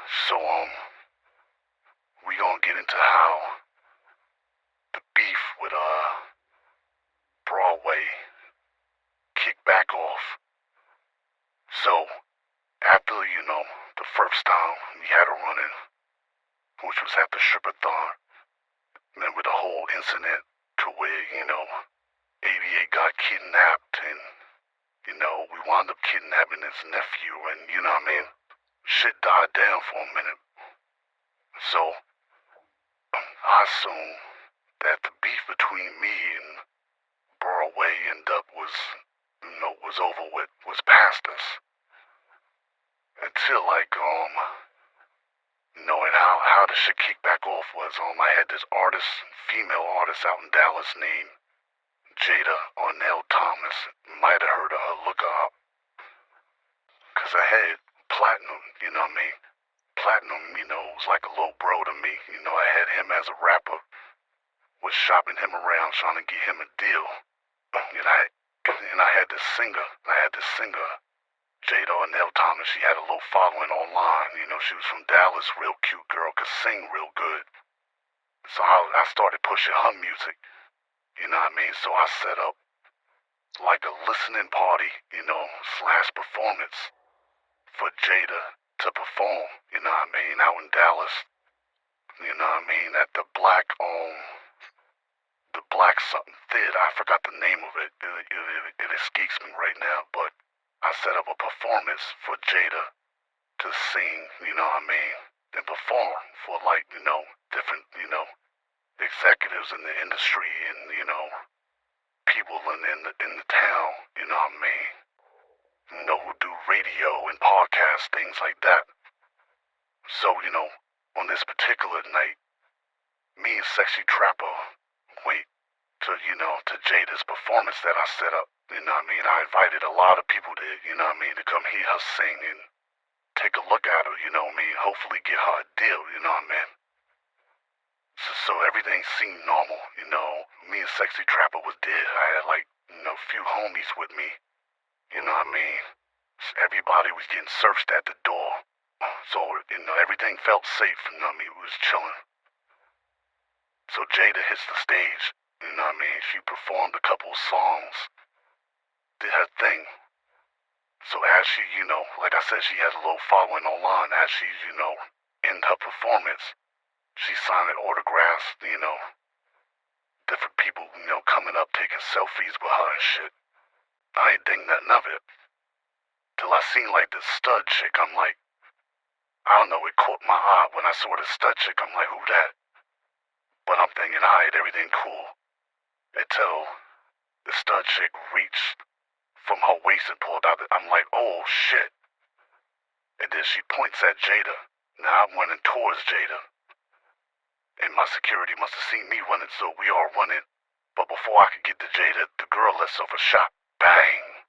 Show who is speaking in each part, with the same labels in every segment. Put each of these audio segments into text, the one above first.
Speaker 1: So, we gonna get into how the beef with, Broadway kicked back off. So, after, the first time we had a run-in, which was at the Strip-a-thon, remember the whole incident to where, 88 got kidnapped and, we wound up kidnapping his nephew and, shit died down for a minute. So, I assume that the beef between me and Broadway was over with, was past us. Until and how the shit kicked back off was, I had this artist, female artist out in Dallas named Jada Arnell Thomas. Might have heard of her, look her up. Cause I had Platinum, Platinum, was like a little bro to me. I had him as a rapper, was shopping him around trying to get him a deal. And I had this singer, Jada Arnell Thomas. She had a little following online. She was from Dallas, real cute girl, could sing real good. So I started pushing her music, So I set up like a listening party, / performance for Jada to perform, out in Dallas, at the Black something theater. I forgot the name of it. It escapes me right now, but I set up a performance for Jada to sing, and perform for different, executives in the industry and, people in the town, who do radio and podcast, things like that. So, on this particular night, me and Sexy Trapper went to Jada's performance that I set up, I invited a lot of people to, to come hear her sing and take a look at her, hopefully get her a deal, So everything seemed normal, me and Sexy Trapper was there. I had a few homies with me, So everybody was getting searched at the door. So, everything felt safe, it was chilling. So Jada hits the stage, she performed a couple of songs, did her thing. So as she, like I said, she had a little following online. As she, ended her performance, she signed autographs, different people, coming up taking selfies with her and shit. I ain't think nothing of it. Till I seen this stud chick, I'm like, I don't know, it caught my eye when I saw the stud chick. I'm like, who that? But I'm thinking, alright, everything cool. Until the stud chick reached from her waist and pulled out. I'm like, oh shit. And then she points at Jada. Now I'm running towards Jada. And my security must have seen me running, so we all running. But before I could get to Jada, the girl lets off a shot. Bang!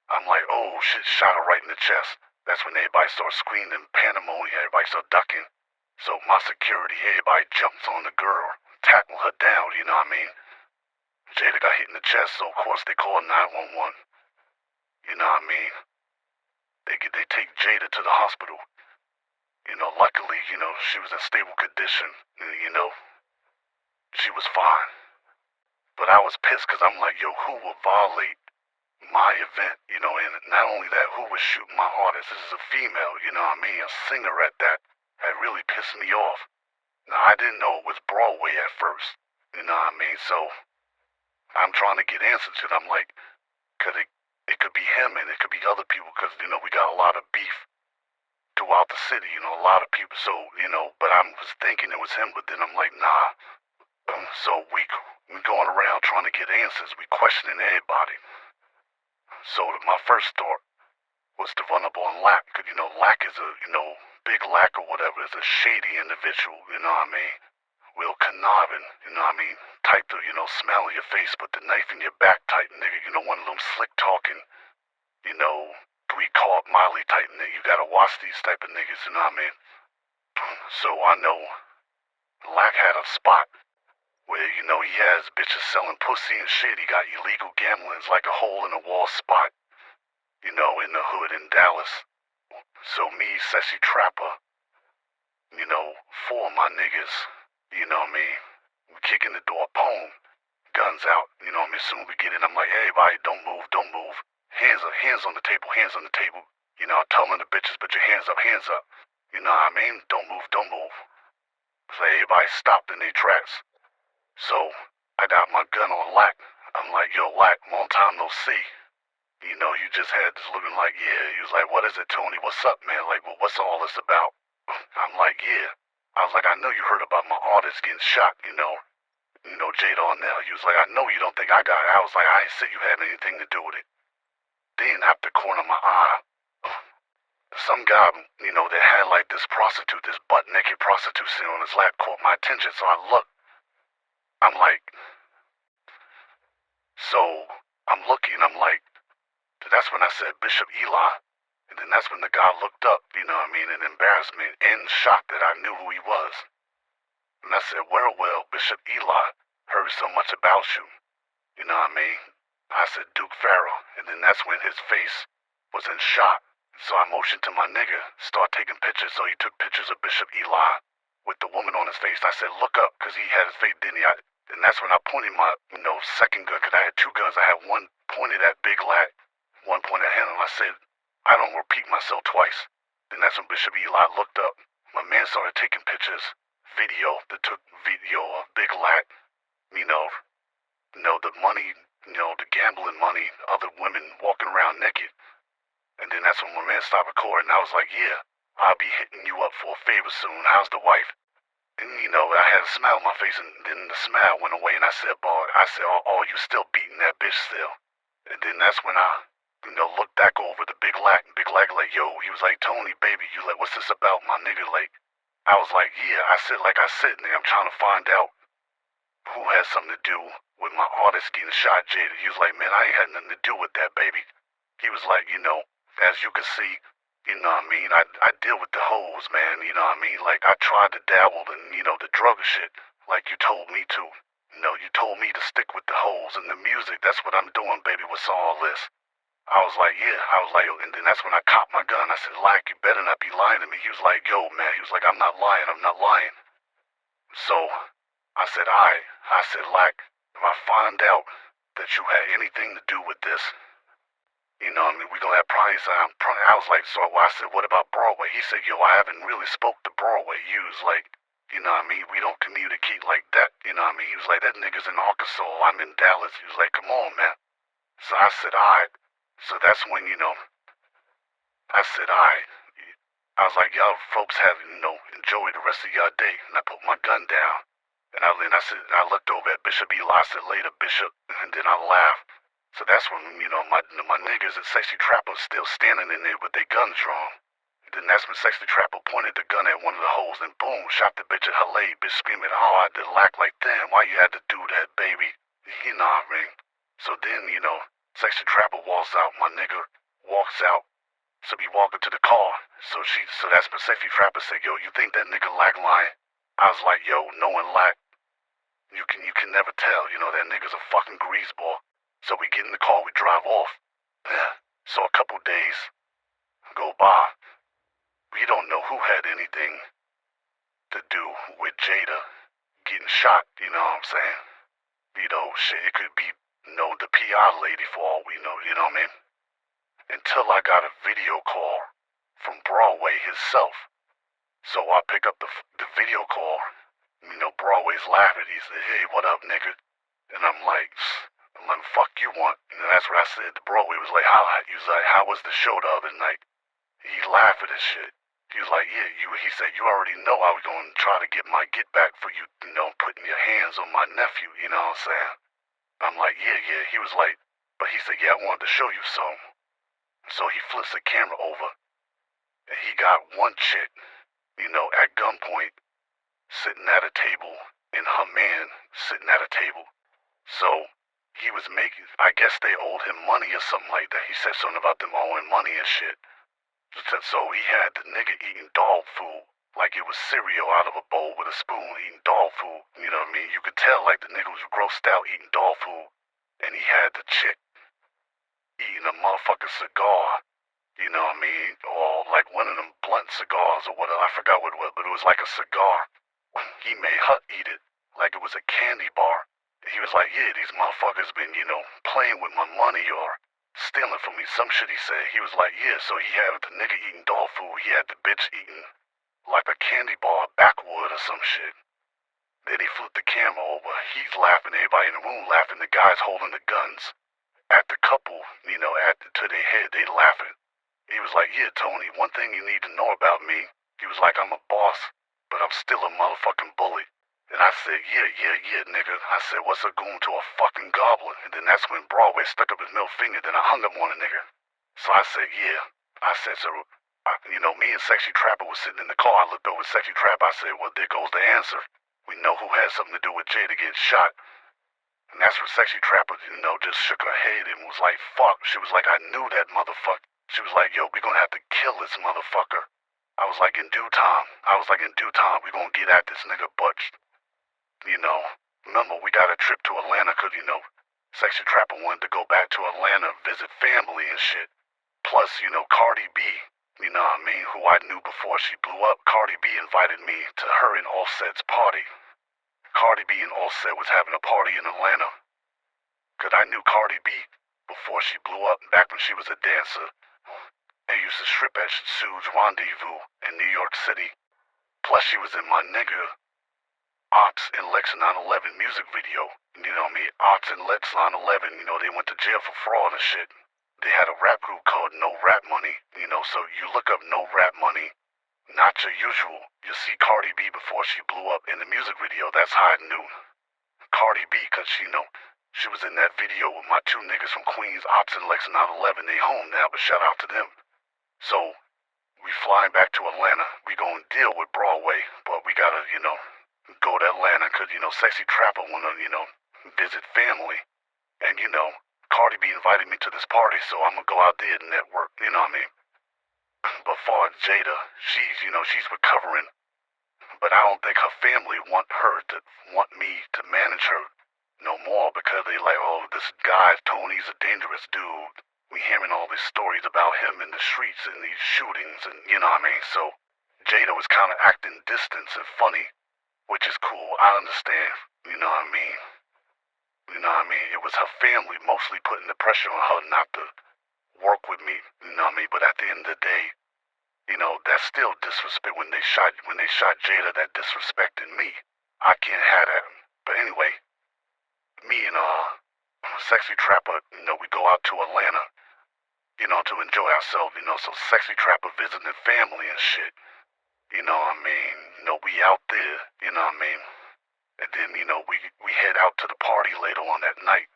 Speaker 1: I'm like, oh shit, shot her right in the chest. That's when everybody starts screaming, pandemonium, everybody starts ducking. So my security, everybody jumps on the girl, tackle her down, Jada got hit in the chest, so of course they called 911. They take Jada to the hospital. Luckily, she was in stable condition, she was fine. But I was pissed because I'm like, yo, who will violate my event, and not only that, who was shooting my artist? This is a female, a singer at that. That really pissed me off. Now, I didn't know it was Broadway at first, so I'm trying to get answers to it. I'm like, it could be him and it could be other people because, we got a lot of beef throughout the city, a lot of people, so, but I was thinking it was him, but then I'm like, nah. So we going around trying to get answers, we questioning everybody. So my first thought was to run up on Lack, because, Lack is a, Big Lack or whatever, is a shady individual, Real conniving, type to, smell in your face, put the knife in your back type nigga, one of them slick talking, 3-card Miley type nigga. You gotta watch these type of niggas, So I know Lack had a spot where, he has bitches selling pussy and shit. He got illegal gambling. It's like a hole in the wall spot, in the hood in Dallas. So me, Sexy Trapper, 4 of my niggas, you know what I mean, we kick in the door, boom, guns out, you know what I mean, soon we get in, I'm like, hey, everybody, don't move, don't move. Hands up, hands on the table, hands on the table. You know, I'm telling the bitches, put your hands up, hands up. You know what I mean? Don't move, don't move. So everybody stopped in their tracks. So I got my gun on Lack. I'm like, yo, Lack, long time no see. You know, you just had this looking like, yeah. He was like, what is it, Tony? What's up, man? Like, well, what's all this about? I'm like, yeah. I was like, I know you heard about my artist getting shot, you know, Jada on there. He was like, I know you don't think I got it. I was like, I ain't said you had anything to do with it. Then out the corner of my eye, some guy, you know, that had like this prostitute, this butt-naked prostitute sitting on his lap caught my attention. So I looked. I'm like, so I'm looking. I'm like, that's when I said Bishop Eli. And then that's when the guy looked up, you know what I mean, in embarrassment and shock that I knew who he was. And I said, well, Bishop Eli, heard so much about you. You know what I mean? I said, Duke Farrell. And then that's when his face was in shock. So I motioned to my nigga, start taking pictures. So he took pictures of Bishop Eli with the woman on his face. I said, look up, because he had his face, didn't he? And that's when I pointed my, second gun, because I had 2 guns. I had one pointed at Big Lack, one pointed at him. And I said, I don't repeat myself twice. Then that's when Bishop Eli looked up. My man started taking pictures, they took video of Big Lack, the money, the gambling money, other women walking around naked. And then that's when my man stopped recording. I was like, yeah, I'll be hitting you up for a favor soon. How's the wife? And, I had a smile on my face, and then the smile went away, and I said, oh, you still beating that bitch still? And then that's when I, looked back over to Big Lack, and Big Lack like, yo, he was like, Tony, baby, you like, what's this about, my nigga? Like, I was like, yeah, I said, nigga, I'm trying to find out who has something to do with my artist getting shot, Jada. He was like, man, I ain't had nothing to do with that, baby. He was like, as you can see, you know what I mean, I deal with the hoes, man, you know what I mean, like, I tried to dabble in, the drug shit, like you told me to. You told me to stick with the hoes and the music, that's what I'm doing, baby, what's all this? I was like, yeah, and then that's when I cocked my gun. I said, Lack, you better not be lying to me. He was like, yo, man, he was like, I'm not lying. So, I said, I said, Lack, if I find out that you had anything to do with this, we're gonna have probably some. I was like, so I said, what about Broadway? He said, yo, I haven't really spoke to Broadway. He was like, we don't communicate like that. He was like, that nigga's in Arkansas, I'm in Dallas. He was like, come on, man. So I said, alright. So that's when, I said, alright. I was like, y'all folks have, enjoy the rest of your day. And I put my gun down. And I said, I looked over at Bishop Eli. I said, later, Bishop. And then I laughed. So that's when, my niggas at Sexy Trapper still standing in there with their guns drawn. Then that's when Sexy Trapper pointed the gun at one of the holes and boom, shot the bitch at her leg, bitch screaming, oh, I did Lack like, damn, why you had to do that, baby? You know what I mean? So then, Sexy Trapper walks out, my nigga walks out. So we walk into the car. So that's when Sexy Trapper said, yo, you think that nigga Lack lying? I was like, yo, knowing Lack, you can never tell, that nigga's a fucking greaseball. So we get in the car, we drive off. So a couple days go by. We don't know who had anything to do with Jada getting shot, you know what I'm saying? Shit, it could be, the PR lady for all we know, you know what I mean? Until I got a video call from Broadway himself. So I pick up the video call. Broadway's laughing. He said, hey, what up, nigga? And I'm like, fuck you want? And that's what I said to Broadway. Was like, he was like, how was the show the other night? He laughed at this shit. He was like, yeah, he said, you already know I was going to try to get my get back for you, putting your hands on my nephew, you know what I'm saying? I'm like, yeah. He was like, but he said, yeah, I wanted to show you something. So he flips the camera over, and he got one chick, at gunpoint, sitting at a table, and her man sitting at a table. So he was making, I guess they owed him money or something like that. He said something about them owing money and shit. So he had the nigga eating dog food, like it was cereal out of a bowl with a spoon, eating dog food. You know what I mean? You could tell like the nigga was grossed out eating dog food, and he had the chick eating a motherfucking cigar. You know what I mean? Or like one of them blunt cutting cigars or whatever. I forgot what it was, but it was like a cigar. He made her eat it like it was a candy bar. He was like, yeah, these motherfuckers been, playing with my money or stealing from me. Some shit he said. He was like, yeah, so he had the nigga eating dog food. He had the bitch eating like a candy bar, backwood or some shit. Then he flipped the camera over. He's laughing, everybody in the room laughing, the guys holding the guns. At the couple, to their head, they laughing. He was like, yeah, Tony, one thing you need to know about me. He was like, I'm a boss, but I'm still a motherfucking bully. And I said, yeah, nigga. I said, what's a goon to a fucking goblin? And then that's when Broadway stuck up his middle finger, then I hung up on a nigga. So I said, yeah. I said, so, me and Sexy Trapper was sitting in the car. I looked over at Sexy Trapper. I said, well, there goes the answer. We know who had something to do with Jada getting shot. And that's when Sexy Trapper, just shook her head and was like, fuck. She was like, I knew that motherfucker. She was like, yo, we gonna have to kill this motherfucker. I was like, in due time. We gonna get at this nigga Butch. Remember, we got a trip to Atlanta because, Sexy Trapper wanted to go back to Atlanta, visit family and shit. Plus, Cardi B, who I knew before she blew up. Cardi B invited me to her and Offset's party. Cardi B and Offset was having a party in Atlanta. Because I knew Cardi B before she blew up, back when she was a dancer. And used to strip at Sue's Rendezvous in New York City. Plus, she was in my nigga Ops and Lex 9/11 music video. Ops and Lex 9/11, they went to jail for fraud and shit. They had a rap group called No Rap Money, so you look up No Rap Money, not your usual. You see Cardi B before she blew up in the music video. That's how I knew Cardi B, because she was in that video with my two niggas from Queens, Ops and Lex 9/11. They home now, but shout out to them. So, we flying back to Atlanta. We gonna deal with Broadway, but we gotta, go to Atlanta because, Sexy Trapper wanna, visit family. And, Cardi B invited me to this party, so I'm gonna go out there and network, you know what I mean? But far as Jada, she's recovering. But I don't think her family want me to manage her no more because they like, oh, this guy, Tony's a dangerous dude. We hearing all these stories about him in the streets and these shootings and, you know what I mean? So Jada was kind of acting distant and funny, which is cool. I understand, you know what I mean? It was her family mostly putting the pressure on her not to work with me, you know what I mean? But at the end of the day, that's still disrespect. When they shot Jada, that disrespected me. I can't have that. But anyway, me and Sexy Trapper, we go out to Atlanta, to enjoy ourselves, so Sexy Trapper visiting family and shit. We out there, And then, we head out to the party later on that night.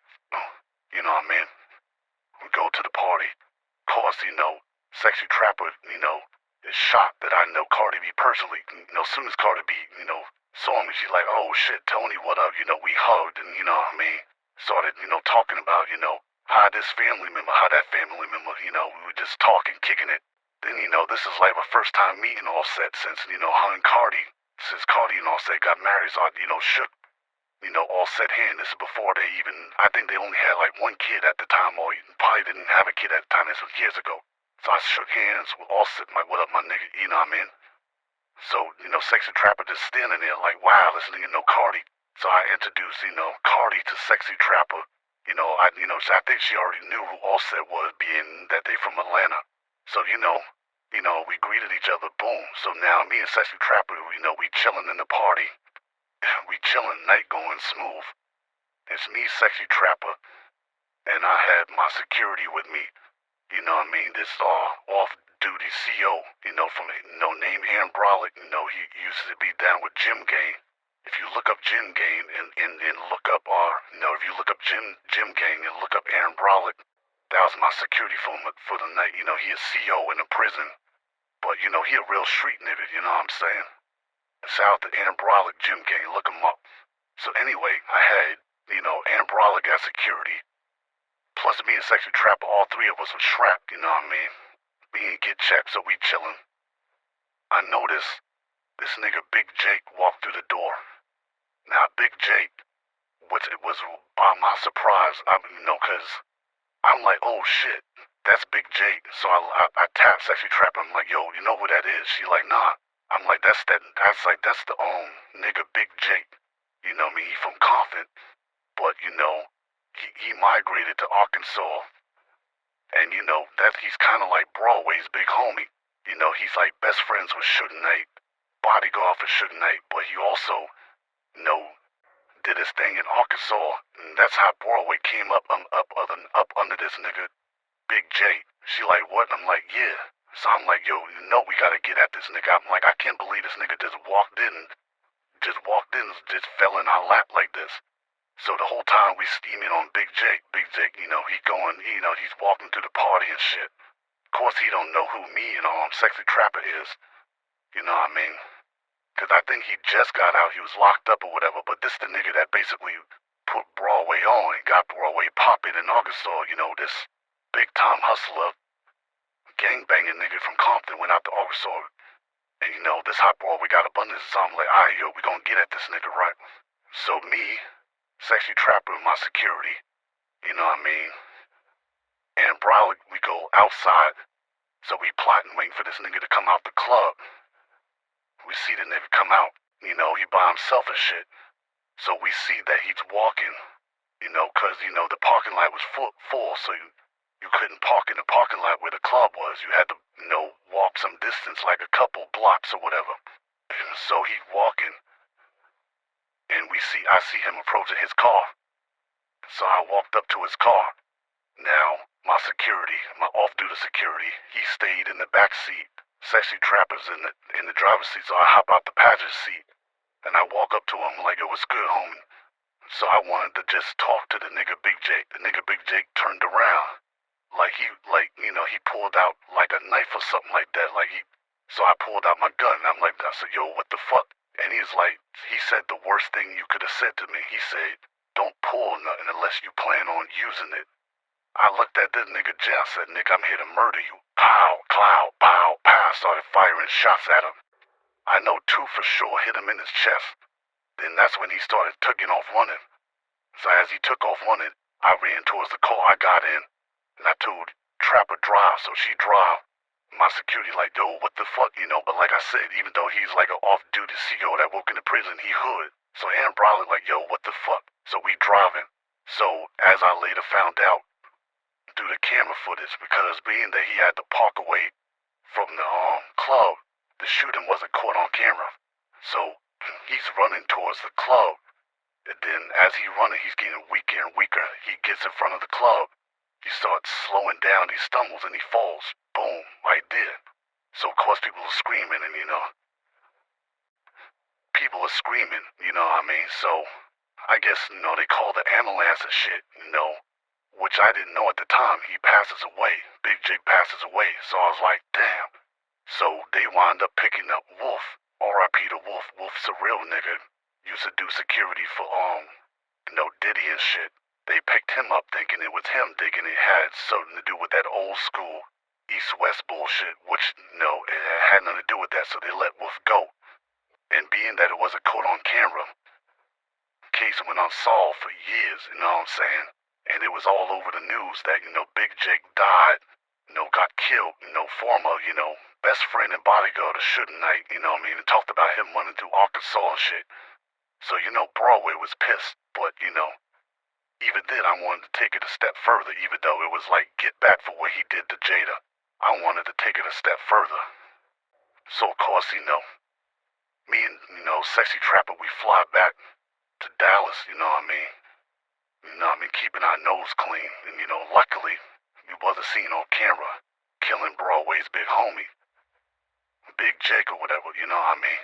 Speaker 1: We go to the party. Cause, Sexy Trapper, is shocked that I know Cardi B personally. As soon as Cardi B, saw me, she's like, oh shit, Tony, what up? We hugged and, started, talking about, how this family member, how that family member, we were just talking, kicking it. Then, this is like my first time meeting Offset since, her and Cardi, since Cardi and Offset got married, so I, shook, Offset hand. This is before they even, I think they only had like one kid at the time, or probably didn't have a kid at the time. This was years ago. So I shook hands with Offset, like, what up, my nigga, you know what I mean? So, Sexy Trapper just standing there like, wow, this nigga know Cardi. So I introduced, Cardi to Sexy Trapper. I think she already knew who Offset was, being that they from Atlanta. So, we greeted each other, boom. So now me and Sexy Trapper, we chilling in the party. We chilling, night going smooth. It's me, Sexy Trapper, and I had my security with me. This off-duty CO, from named Aaron Brolick. He used to be down with Jim Gang. If you look up Jim Gang and look up if you look up Jim Gang and look up Aaron Brolick, that was my security for the night. He a CO in a prison, but he a real street nigga. You know what I'm saying? Shout out to Aaron Brolick, Jim Gang, look him up. So anyway, I had Aaron Brolick got security. Plus me and Sexy Trapper, all three of us were strapped, you know what I mean? We didn't get checked, so we chillin'. I noticed this nigga Big Jake walked through the door. Now Big Jake, it was by my surprise, cause I'm like, oh shit, that's Big J. So I tap Sexy Trapper. I'm like, yo, you know who that is? She like, nah. I'm like, that's the nigga Big J. You know me, he from Compton, but you know, he migrated to Arkansas, and you know that he's kind of like Broadway's big homie. You know, he's like best friends with Suge Knight, bodyguard for Suge Knight, but he also, you know, did his thing in Arkansas, and that's how Broadway came up under this nigga Big J. She like, what? I'm like, yeah. So I'm like, yo, you know we gotta get at this nigga. I'm like, I can't believe this nigga just walked in, just fell in our lap like this. So the whole time we steaming on Big J, you know, he's walking to the party and shit. Of course he don't know who me and Sexy Trapper is. You know what I mean? Cause I think he just got out, he was locked up or whatever, but this the nigga that basically put Broadway on and got Broadway popping in Arkansas, you know, this big time hustler, gangbanging nigga from Compton went out to Arkansas, and you know, this hot Broadway got abundance, so I'm like, alright yo, we gonna get at this nigga, right? So me, Sexy Trapper, and my security, you know what I mean, and bro, we go outside, so we plotting, waiting for this nigga to come out the club. We see the nigga come out, you know, he by himself and shit. So we see that he's walking, you know, cause, you know, the parking lot was full, so you couldn't park in the parking lot where the club was. You had to, you know, walk some distance, like a couple blocks or whatever. And so he's walking, and I see him approaching his car. So I walked up to his car. Now, my off-duty security, he stayed in the back seat. Sexy Trapper's in the driver's seat, so I hop out the passenger seat, and I walk up to him like, it was good, homie. So I wanted to just talk to the nigga Big J. The nigga Big J turned around, you know, he pulled out like a knife or something like that, so I pulled out my gun, and I said, yo, what the fuck? And he said the worst thing you could have said to me. He said, don't pull nothing unless you plan on using it. I looked at this nigga J, I said, nigga, I'm here to murder you. Pow, clow, pow, pow. I started firing shots at him. I know 2 for sure hit him in his chest. Then that's when he started taking off running. So as he took off running, I ran towards the car. I got in, and I told Trapper drive, so she drive. My security like, yo, what the fuck, you know? But like I said, even though he's like an off-duty CO that worked in the prison, he hood. So Aaron Brawley like, yo, what the fuck? So we driving. So as I later found out, through the camera footage, because being that he had to park away from the club, the shooting wasn't caught on camera. So he's running towards the club, and then as he's running, he's getting weaker and weaker. He gets in front of the club, he starts slowing down, he stumbles and he falls. Boom, right there. So of course people are screaming, and you know, what I mean? So I guess, you know, they call the ambulance and shit, you know, which I didn't know at the time. He passes away. Big J passes away. So I was like, damn. So they wound up picking up Wolf. R.I.P. to Wolf. Wolf's a real nigga. Used to do security for, you know, Diddy and shit. They picked him up thinking it was him, thinking it had something to do with that old school East-West bullshit, which, no, it had nothing to do with that, so they let Wolf go. And being that it wasn't caught on camera, case went unsolved for years, you know what I'm saying? And it was all over the news that, you know, Big Jake died, you know, got killed, you know, former, you know, best friend and bodyguard of Suge Knight, you know what I mean? And talked about him running through Arkansas and shit. So, you know, Broadway was pissed, but, you know, even then I wanted to take it a step further, even though it was like get back for what he did to Jada. I wanted to take it a step further. So, of course, you know, me and, you know, Sexy Trapper, we fly back to Dallas, you know what I mean? You know what I mean, keeping our nose clean. And, you know, luckily, we wasn't seen on camera killing Broadway's big homie, Big Jake or whatever, you know what I mean?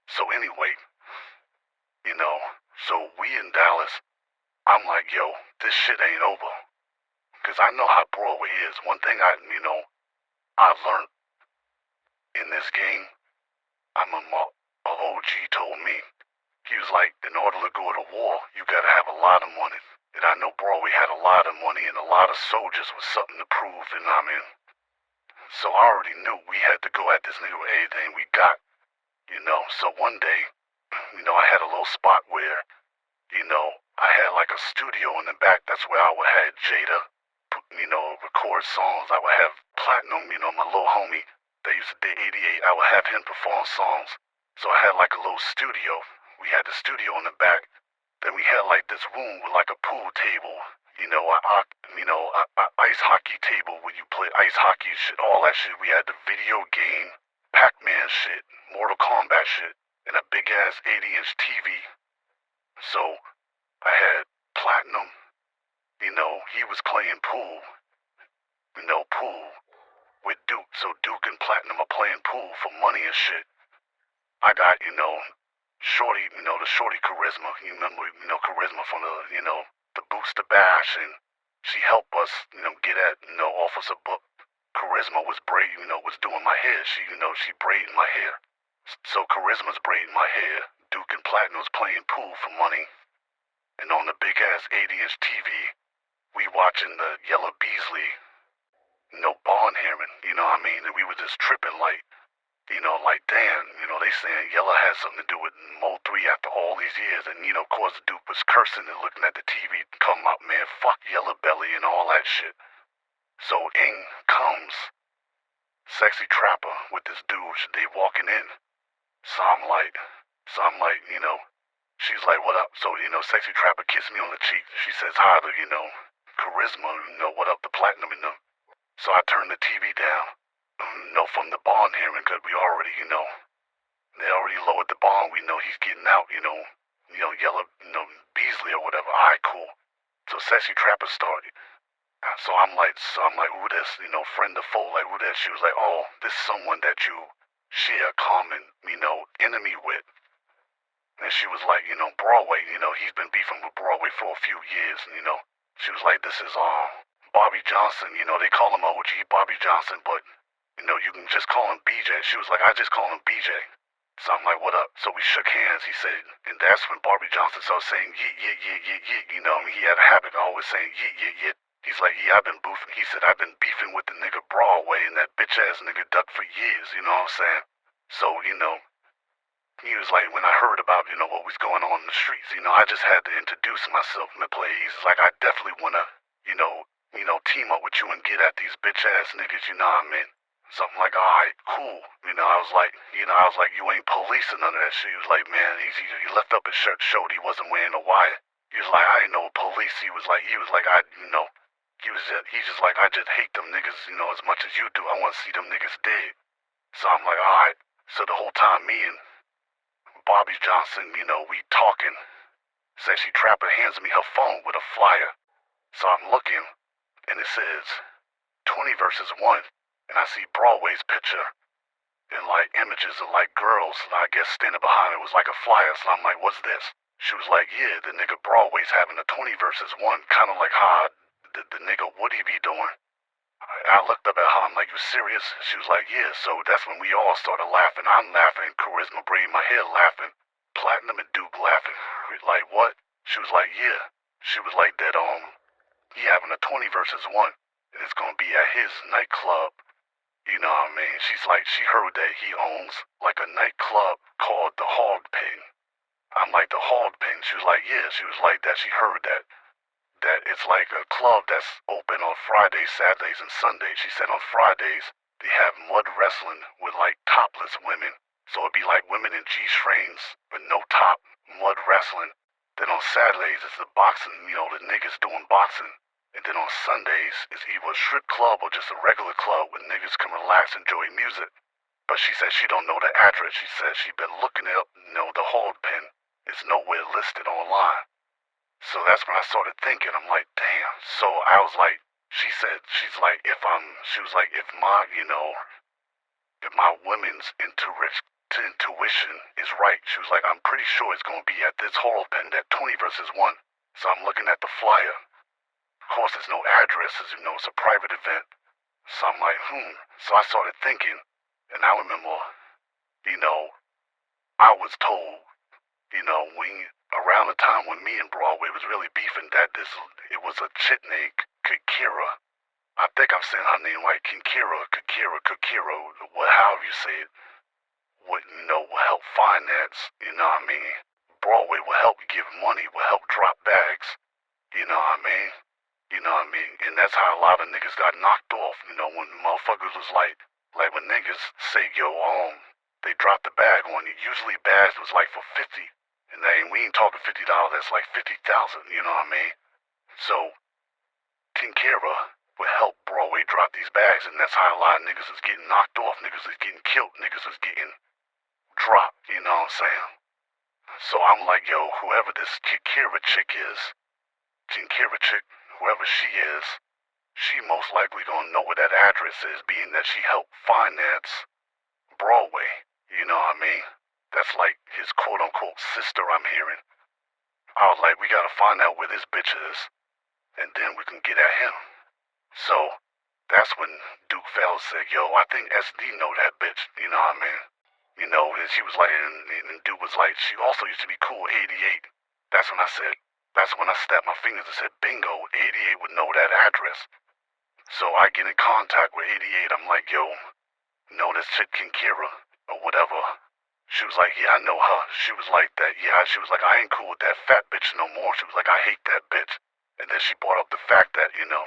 Speaker 1: So anyway, you know, so we in Dallas, I'm like, yo, this shit ain't over. Because I know how Broadway is. One thing I learned in this game, my OG told me, he was like, in order to go to war, you gotta have a lot of money. And I know Broadway had a lot of money and a lot of soldiers with something to prove, you know what I mean? So I already knew we had to go at this nigga with everything we got, you know? So one day, you know, I had a little spot where, you know, I had like a studio in the back. That's where I would have Jada, record songs. I would have Platinum, my little homie that used to date 88, I would have him perform songs. So I had like a little studio. We had the studio in the back. Then we had like this room with like a pool table, a ice hockey table where you play ice hockey shit, all that shit. We had the video game, Pac-Man shit, Mortal Kombat shit, and a big ass 80-inch TV. So I had Platinum, he was playing pool, pool with Duke. So Duke and Platinum are playing pool for money and shit. I got, Shorty, the Shorty Charisma. You remember, Charisma from the Booster Bash, and she helped us, get at, office a book. Charisma was was doing my hair. She braided my hair. So Charisma's braiding my hair. Duke and Platinum's playing pool for money. And on the big ass 80-inch TV, we watching the Yellow Beasley, Bond hearing, and we were just tripping like damn, they saying Yella has something to do with Mo 3 after all these years. And, of course, Duke was cursing and looking at the TV come up, man, fuck Yella Belly and all that shit. So in comes Sexy Trapper with this dude, they walking in. So I'm like, she's like, what up? So, Sexy Trapper kissed me on the cheek. She says hi to, Charisma, what up, the Platinum, So I turned the TV down. From the bond hearing, because we already, they already lowered the bond. We know he's getting out, Yellow, Beasley or whatever. All right, cool. So Sexy Trapper started. So I'm like, who this, friend or foe, like, who this? She was like, oh, this is someone that you share a common, enemy with. And she was like, Broadway, he's been beefing with Broadway for a few years, She was like, this is, Bobby Johnson, they call him OG Bobby Johnson, but you can just call him BJ. She was like, I just call him BJ. So I'm like, what up? So we shook hands. He said, and that's when Bobby Johnson started saying, yeah. He had a habit of always saying, yeah. He's like, yeah, I've been beefing. He said, I've been beefing with the nigga Broadway and that bitch ass nigga Duck for years, you know what I'm saying? So, he was like, when I heard about, what was going on in the streets, I just had to introduce myself in the play. He's like, I definitely want to, team up with you and get at these bitch ass niggas, you know what I mean? Something like, alright, cool. I was like, you ain't police or none of that shit. He was like, man, he left up his shirt, showed he wasn't wearing a wire. He was like, I ain't no police. He was like, he's just like, I just hate them niggas, as much as you do. I want to see them niggas dead. So I'm like, alright. So the whole time me and Bobby Johnson, we talking. Sexy Trapper hands me her phone with a flyer. So I'm looking, and it says 20 versus 1. And I see Broadway's picture and like images of like girls, and I guess standing behind it was like a flyer. So I'm like, what's this? She was like, yeah, the nigga Broadway's having a 20 versus 1, kind of like how the nigga Woody be doing. I looked up at her, I'm like, you serious? She was like, yeah. So that's when we all started laughing. I'm laughing, Charisma braiding my hair laughing, Platinum and Duke laughing. Like, what? She was like, yeah. She was like that, he having a 20 versus 1, and it's gonna be at his nightclub. You know what I mean? She's like, she heard that he owns like a nightclub called the Hog Pen. I'm like, the Hog Pen? She was like, yeah. She was like that. She heard that it's like a club that's open on Fridays, Saturdays, and Sundays. She said on Fridays they have mud wrestling with like topless women. So it'd be like women in G-strings with no top, mud wrestling. Then on Saturdays it's the boxing, the niggas doing boxing. And then on Sundays, it's either a strip club or just a regular club where niggas can relax and enjoy music. But she said she don't know the address. She said she been looking it up, the Hog Pen is nowhere listed online. So that's when I started thinking, I'm like, damn. So I was like, she's like, if my, if my women's intuition is right, she was like, I'm pretty sure it's gonna be at this Hog Pen, that 20 versus 1. So I'm looking at the flyer. Of course, there's no addresses, it's a private event. So I'm like, So I started thinking, and I remember, I was told, around the time when me and Broadway was really beefing, that it was a chick named Kikira. I think I'm saying her name right, Kikira, however you say it, would help finance, what I mean? Broadway will help give money, will help drop bags, you know what I mean? You know what I mean? And that's how a lot of niggas got knocked off, you know, when motherfuckers was like when niggas say, yo, they dropped the bag on you. Usually bags was like for 50. And we ain't talking $50, that's like 50,000, you know what I mean? So, Kinkera would help Broadway drop these bags, and that's how a lot of niggas is getting knocked off, niggas is getting killed, niggas is getting dropped, you know what I'm saying? So I'm like, yo, whoever this Kinkera chick is, whoever she is, she most likely gonna know where that address is, being that she helped finance Broadway, you know what I mean? That's like his quote-unquote sister, I'm hearing. I was like, we gotta find out where this bitch is, and then we can get at him. So, that's when Duke Fell said, yo, I think SD know that bitch, you know what I mean? You know, and she was like, and Duke was like, she also used to be cool 88. That's when I snapped my fingers and said, bingo, 88 would know that address. So I get in contact with 88, I'm like, yo, know this chick Kinkera, or whatever. She was like, yeah, I know her. She was like that, yeah, she was like, I ain't cool with that fat bitch no more. She was like, I hate that bitch. And then she brought up the fact that, you know,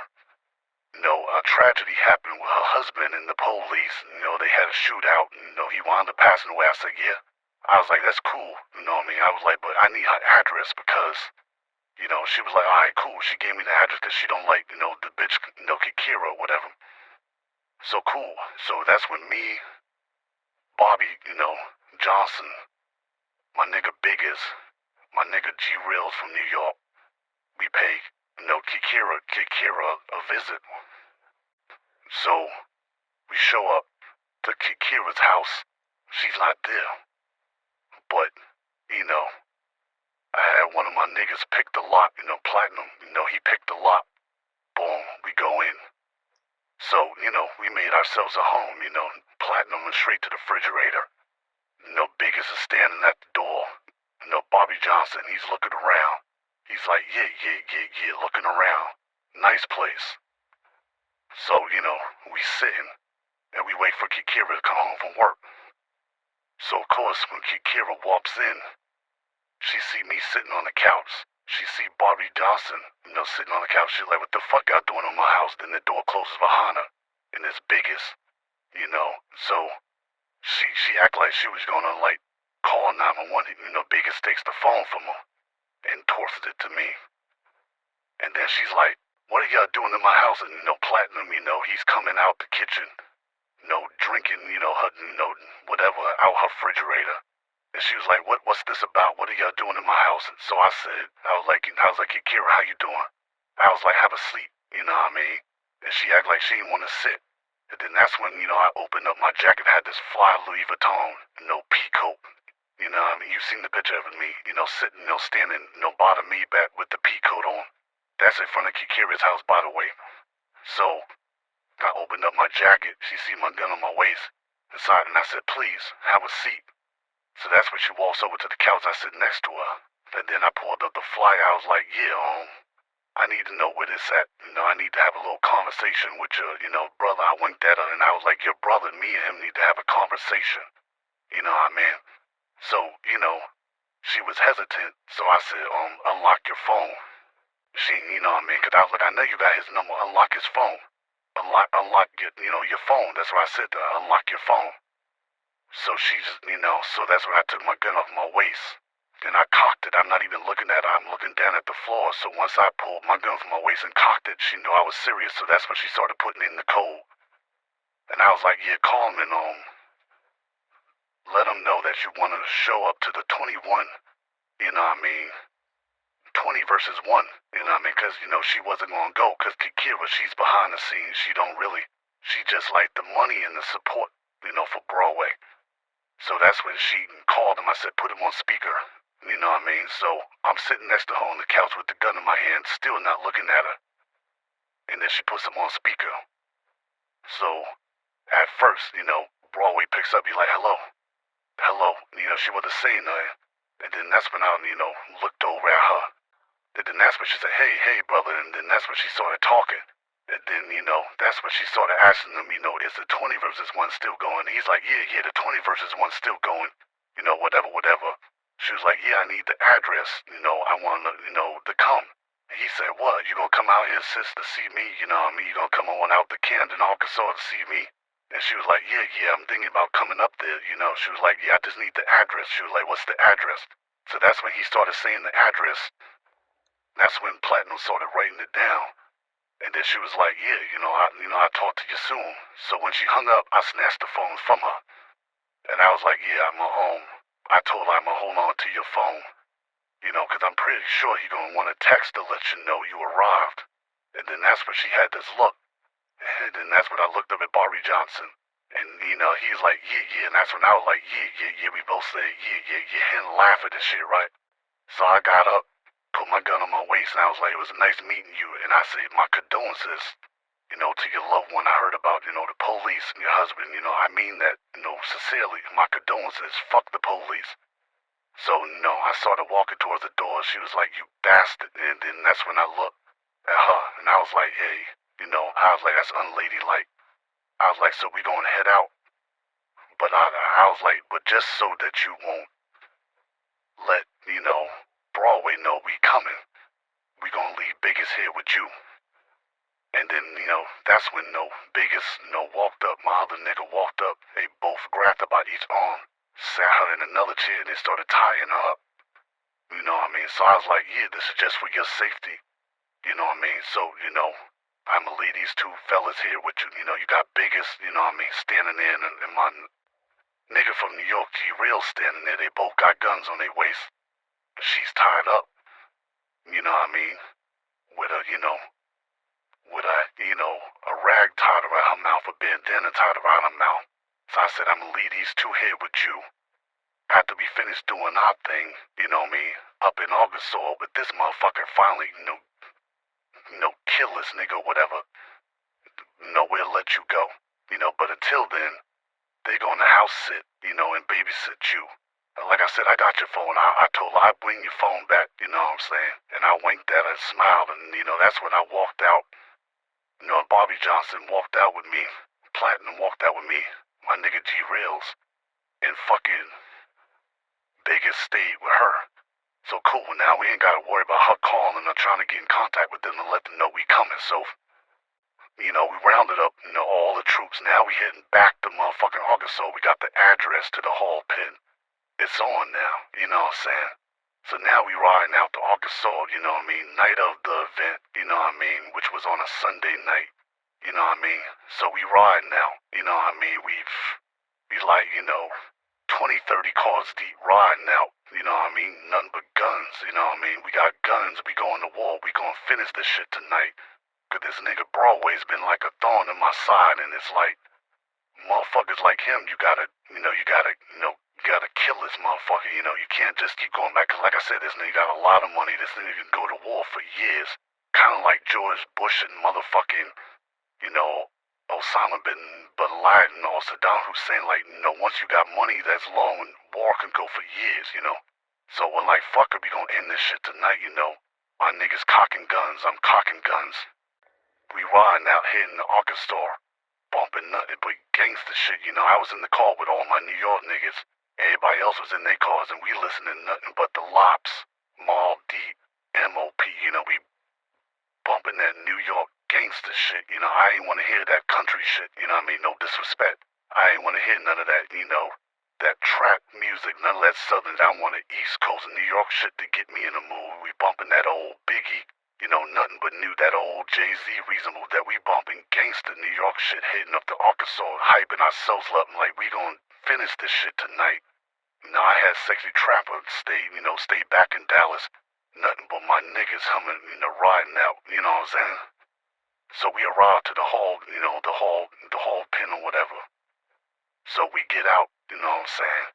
Speaker 1: a tragedy happened with her husband and the police. You know, they had a shootout, and, you know, he wound up passing away. I said, yeah. I was like, that's cool, you know what I mean? I was like, but I need her address because, you know, she was like, all right, cool. She gave me the address because she don't like, you know, the bitch, you know, Kinkera or whatever. So cool. So that's when me, Bobby, you know, Johnson, my nigga Biggers, my nigga G Reels from New York, we pay, you know, Kinkera a visit. So we show up to Kinkera's house. She's not there. But, you know, I had one of my niggas pick the lock, you know, Platinum, you know, he picked the lock. Boom, we go in. So, you know, we made ourselves a home, you know, Platinum went straight to the refrigerator. You know, Biggest is standing at the door. You know, Bobby Johnson, he's looking around. He's like, yeah, looking around. Nice place. So, you know, we sitting, and we wait for Kinkera to come home from work. So, of course, when Kinkera walks in, she see me sitting on the couch. She see Bobby Johnson, you know, sitting on the couch. She's like, what the fuck y'all doing in my house? Then the door closes behind her, and it's Biggest, you know. So, she act like she was gonna, like, call 911. You know, Biggest takes the phone from her and tosses it to me. And then she's like, what are y'all doing in my house? And, you know, Platinum, you know, he's coming out the kitchen, you know, drinking, you know, her, you know, whatever, out her refrigerator. And she was like, what's this about? What are y'all doing in my house? And so I was like, Kinkera, how you doing? I was like, have a seat, you know what I mean? And she acted like she didn't want to sit. And then that's when, you know, I opened up my jacket, had this fly Louis Vuitton, you know, pea coat. You know what I mean? You've seen the picture of me, you know, sitting, you know, standing, you know, bottom me back with the pea coat on. That's in front of Kinkera's house, by the way. So, I opened up my jacket. She see my gun on my waist inside, and I said, please, have a seat. So that's when she walks over to the couch. I sit next to her. And then I pulled up the flyer. I was like, yeah, I need to know where this at. You know, I need to have a little conversation with your, you know, brother. I winked at her, and I was like, your brother, me and him need to have a conversation. You know what I mean? So, you know, she was hesitant. So I said, unlock your phone. She, you know what I mean? Because I was like, I know you got his number. Unlock his phone. Unlock your, you know, your phone. That's what I said to her. Unlock your phone. So she's, you know, so that's when I took my gun off my waist. And I cocked it. I'm not even looking at her. I'm looking down at the floor. So once I pulled my gun from my waist and cocked it, she knew I was serious. So that's when she started putting in the code. And I was like, yeah, call him and, let him know that you wanted to show up to the 21. You know what I mean? 20 versus 1, you know what I mean? Because, you know, she wasn't going to go because Kinkera, she's behind the scenes. She just like the money and the support, you know, for Broadway. So that's when she called him. I said, put him on speaker, you know what I mean? So I'm sitting next to her on the couch with the gun in my hand, still not looking at her. And then she puts him on speaker. So at first, you know, Broadway picks up, you're like, hello. You know, she wasn't saying nothing. And then that's when I, you know, looked over at her. And then that's when she said, hey, brother. And then that's when she started talking. And then, you know, that's when she started asking him, you know, is the 20 versus 1 still going? And he's like, yeah, the 20 versus 1 still going. You know, whatever. She was like, yeah, I need the address. You know, I want to, you know, to come. He said, what, you gonna come out here, sis, to see me? You know what I mean? You gonna come on out to Camden, Arkansas to see me? And she was like, yeah, I'm thinking about coming up there, you know. She was like, yeah, I just need the address. She was like, what's the address? So that's when he started saying the address. That's when Platinum started writing it down. And then she was like, yeah, I talked to you soon. So when she hung up, I snatched the phone from her. And I was like, yeah, I'm home. I told her I'm gonna hold on to your phone. You know, because I'm pretty sure he gonna want to text to let you know you arrived. And then that's when she had this look. And then that's when I looked up at Barbie Johnson. And, you know, he's like, yeah. And that's when I was like, yeah. We both said, yeah. And laugh at this shit, right? So I got up, put my gun on my waist, and I was like, it was nice meeting you. And I said, my condolences, you know, to your loved one. I heard about, you know, the police and your husband. You know, I mean that, you know, sincerely. My condolences. Fuck the police. So, no, I started walking towards the door. She was like, you bastard. And then that's when I looked at her, and I was like, hey, you know, I was like, that's unladylike. I was like, so we gonna head out? But I was like, but just so that you won't let, you know, Broadway know we coming, we gonna leave Biggest here with you. And then, you know, that's when Biggest, walked up. My other nigga walked up. They both grabbed her by each arm, sat her in another chair, and they started tying her up. You know what I mean? So I was like, yeah, this is just for your safety. You know what I mean? So, you know, I'm gonna leave these two fellas here with you. You know, you got Biggest, you know what I mean, standing there, and my nigga from New York, G-Real, standing there. They both got guns on their waist. She's tied up, you know what I mean, with a, a rag tied around her mouth, a bandana tied around her mouth. So I said, I'm gonna leave these two here with you. After we finish doing our thing, you know me, up in Arkansas, but this motherfucker finally, kill this nigga or whatever. We'll let you go. But until then, they gonna house sit, and babysit you. Like I said, I got your phone. I told her I'd bring your phone back, you know what I'm saying? And I winked at her and smiled, and, that's when I walked out. Bobby Johnson walked out with me. Platinum walked out with me. My nigga G-Reels. And fucking Biggest stayed with her. So cool, now we ain't gotta worry about her calling or trying to get in contact with them and let them know we coming. So, we rounded up, all the troops. Now we heading back to motherfucking Arkansas. We got the address to the hall pin. It's on now, you know what I'm saying? So now we riding out to Arkansas, you know what I mean? Night of the event, you know what I mean? Which was on a Sunday night, you know what I mean? So we riding now, you know what I mean? We like, 20, 30 cars deep riding out, you know what I mean? Nothing but guns, you know what I mean? We got guns, we going to war, we gonna finish this shit tonight. Cause this nigga Broadway's been like a thorn in my side, and it's like, motherfuckers like him, you gotta kill this motherfucker, you can't just keep going back. Cause like I said, this nigga got a lot of money, this nigga can go to war for years. Kinda like George Bush and motherfucking, Osama bin Laden or Saddam Hussein, like, once you got money that's long, war can go for years, So we're like, fuck it, we gonna end this shit tonight, My niggas cocking guns, I'm cocking guns. We riding out here in the Arkansas, bumping nothing but gangster shit, I was in the car with all my New York niggas. Everybody else was in their cars, and we listening to nothing but the Lops, Mobb Deep, M.O.P., we bumping that New York gangster shit, I ain't want to hear that country shit, what I mean? No disrespect. I ain't want to hear none of that, that trap music, none of that southern. I want the East Coast New York shit to get me in the mood. We bumping that old Biggie, nothing but new, that old Jay-Z reasonable, that we bumping gangster New York shit, heading up to Arkansas, hyping ourselves up, like we gonna finish this shit tonight. I had Sexy Trapper stay back in Dallas. Nothing but my niggas humming, riding out, you know what I'm saying? So we arrived to the hall, the hall pin or whatever. So we get out, you know what I'm saying?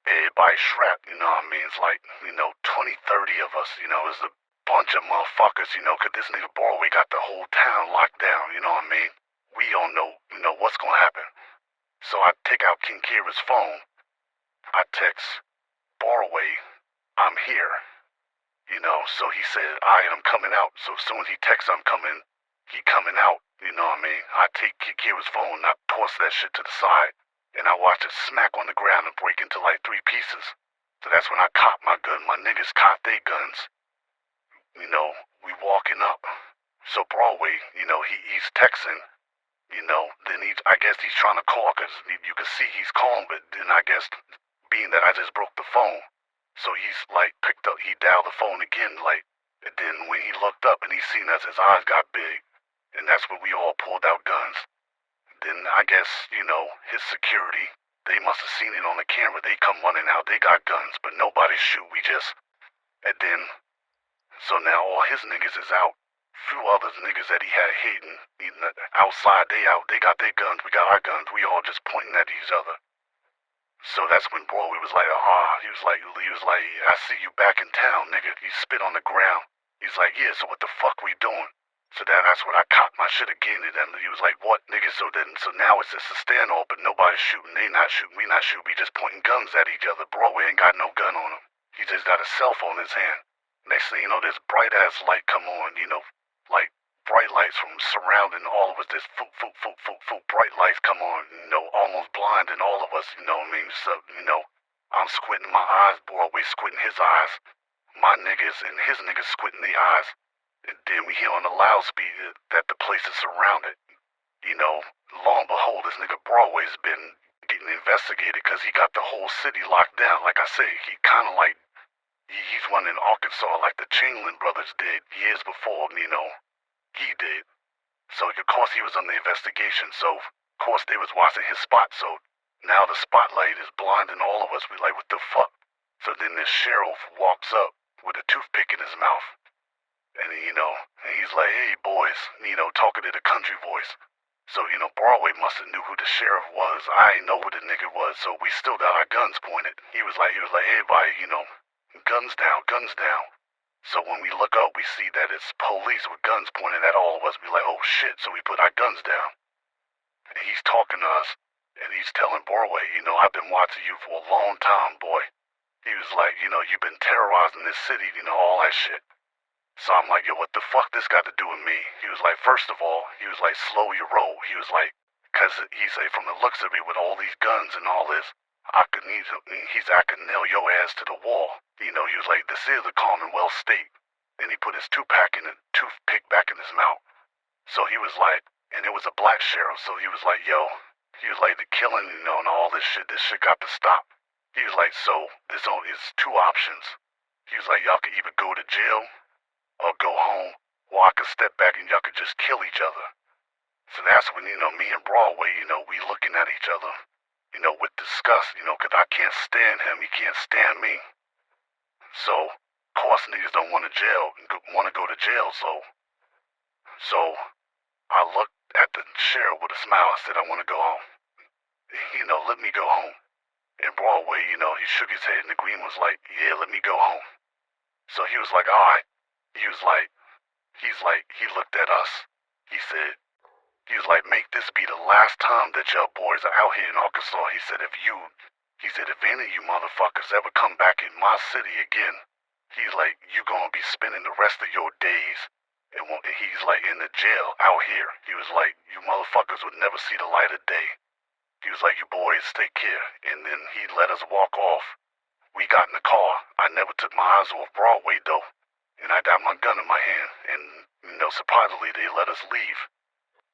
Speaker 1: Everybody strapped, you know what I mean? It's like, 20, 30 of us, it's a bunch of motherfuckers, cause this nigga Broadway got the whole town locked down, you know what I mean? We don't know, what's gonna happen. So I take out King Kira's phone. I text Broadway, I'm here. So he said, I'm coming out. So as soon as he texts I'm coming, he coming out, you know what I mean? I take King Kira's phone and I toss that shit to the side. And I watch it smack on the ground and break into like 3 pieces. So that's when I cocked my gun. My niggas cocked their guns. we walking up. So Broadway, he's texting, then I guess he's trying to call because you can see he's calling, but then I guess being that I just broke the phone, so he's like picked up, he dialed the phone again, like, and then when he looked up and he seen us, his eyes got big, and that's when we all pulled out guns. Then I guess, his security, they must have seen it on the camera. They come running out, they got guns, but nobody shoot, and then, so now all his niggas is out. Few other niggas that he had hidden, outside, they got their guns, we got our guns, we all just pointing at each other. So that's when Broadway was like, he was like, I see you back in town, nigga. He spit on the ground. He's like, yeah, so what the fuck we doing? So that's when I cocked my shit again at him. He was like, what, nigga? So now it's just a standoff, but nobody's shooting. They not shooting, we not shooting. We just pointing guns at each other. Broadway ain't got no gun on him. He just got a cell phone in his hand. Next thing you know, this bright-ass light come on, like bright lights from surrounding all of us. This bright lights come on, almost blinding all of us, what I mean? So, I'm squinting my eyes, Broadway squinting his eyes. My niggas and his niggas squinting their eyes. And then we hear on the loudspeaker that the place is surrounded. Lo and behold, this nigga Broadway's been getting investigated because he got the whole city locked down. Like I say, he kind of like, he's one in Arkansas like the Chamberlain brothers did years before, he did. So of course he was under investigation, so of course they was watching his spot, so now the spotlight is blinding all of us. We like, what the fuck? So then this sheriff walks up with a toothpick in his mouth. And and he's like, hey boys, talking to the country voice. So, Broadway must have knew who the sheriff was. I ain't know who the nigga was, so we still got our guns pointed. He was like, everybody, guns down, guns down. So when we look up, we see that it's police with guns pointed at all of us. We like, oh shit, so we put our guns down. And he's talking to us, and he's telling Broadway, I've been watching you for a long time, boy. He was like, you've been terrorizing this city, all that shit. So I'm like, yo, what the fuck this got to do with me? He was like, first of all, he was like, slow your roll. He was like, because he said, from the looks of it, with all these guns and all this, I could nail your ass to the wall. He was like, this is a Commonwealth state. And he put his toothpick back in his mouth. So he was like, and it was a black sheriff, so he was like, yo, he was like, the killing, and all this shit got to stop. He was like, so, there's only two options. He was like, y'all could either go to jail, or go home, or I could step back and y'all could just kill each other. So that's when, me and Broadway, we looking at each other, with disgust, because I can't stand him, he can't stand me. So, of course niggas don't want to go to jail, so I looked at the sheriff with a smile. I said, I want to go home. Let me go home. And Broadway, he shook his head and the green was like, yeah, let me go home. So he was like, all right. He looked at us. He was like, make this be the last time that y'all boys are out here in Arkansas. He said, if any of you motherfuckers ever come back in my city again, he's like, you gonna be spending the rest of your days. And he's like, in the jail out here. He was like, you motherfuckers would never see the light of day. He was like, you boys, take care. And then he let us walk off. We got in the car. I never took my eyes off Broadway, though. And I got my gun in my hand. And, surprisingly, they let us leave.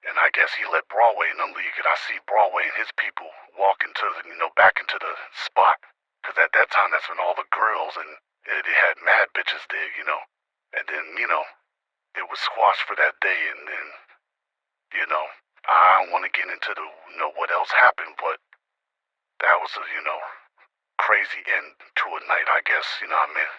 Speaker 1: And I guess he let Broadway and them leave. And I see Broadway and his people walk into back into the spot. Because at that time, that's when all the girls and they had mad bitches there, And then, it was squashed for that day. And then, I don't want to get into what else happened, but that was a, crazy end to a night, I guess, you know what I mean?